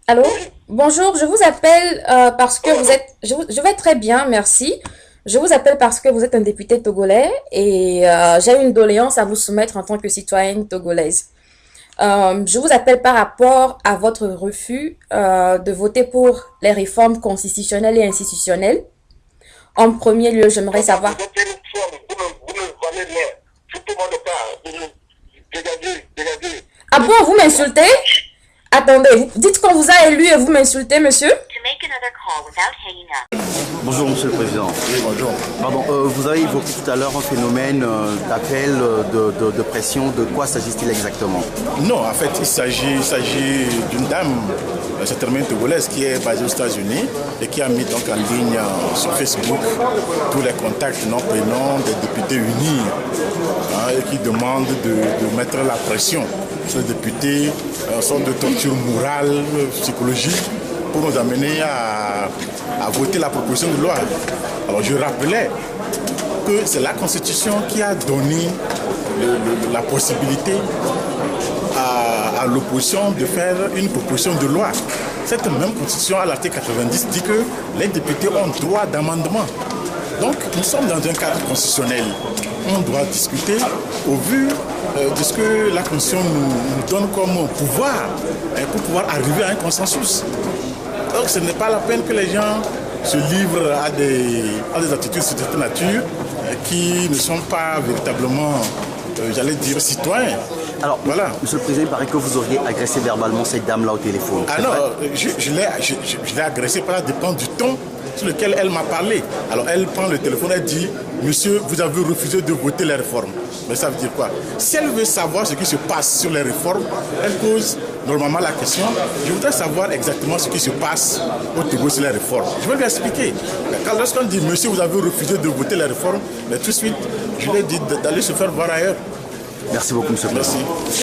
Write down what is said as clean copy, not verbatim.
Allô? Bonjour, je vous appelle parce que vous êtes... je vais très bien, merci. Je vous appelle parce que vous êtes un député togolais et j'ai une doléance à vous soumettre en tant que citoyenne togolaise. Je vous appelle par rapport à votre refus de voter pour les réformes constitutionnelles et institutionnelles. En premier lieu, j'aimerais Madame, savoir... vous êtes une femme, vous ne valez rien. Je ne demande pas. Dégagez, dégagez. Ah bon, vous m'insultez? Attendez, dites qu'on vous a élu et vous m'insultez, monsieur? Bonjour Monsieur le Président. Oui, bonjour. Pardon, vous avez évoqué tout à l'heure un phénomène d'appel, de pression. De quoi s'agit-il exactement? Non, en fait, il s'agit d'une dame, certainement togolaise, qui est basée aux États-Unis et qui a mis donc en ligne sur Facebook tous les contacts non prénoms des députés unis et qui demande de mettre la pression sur les députés, une sorte de torture morale, psychologique, pour nous amener à voter la proposition de loi. Alors je rappelais que c'est la Constitution qui a donné la possibilité à l'opposition de faire une proposition de loi. Cette même Constitution, à l'article 90, dit que les députés ont droit d'amendement. Donc nous sommes dans un cadre constitutionnel. On doit discuter au vu de ce que la Constitution nous donne comme pouvoir pour pouvoir arriver à un consensus. Donc ce n'est pas la peine que les gens se livrent à des attitudes de cette nature qui ne sont pas véritablement, j'allais dire, citoyens. Alors, Voilà. Monsieur le Président, il paraît que vous auriez agressé verbalement cette dame-là au téléphone. Ah C'est non, vrai? je l'ai agressée, ça dépend du ton sur lequel elle m'a parlé. Alors elle prend le téléphone, elle dit, monsieur, vous avez refusé de voter les réformes. Mais ça veut dire quoi? Si elle veut savoir ce qui se passe sur les réformes, elle pose normalement la question, je voudrais savoir exactement ce qui se passe au Togo sur les réformes. Je vais lui expliquer. Lorsqu'on dit, monsieur, vous avez refusé de voter les réformes, mais tout de suite, je lui ai dit d'aller se faire voir ailleurs. Merci beaucoup, Monsieur le Président. Merci.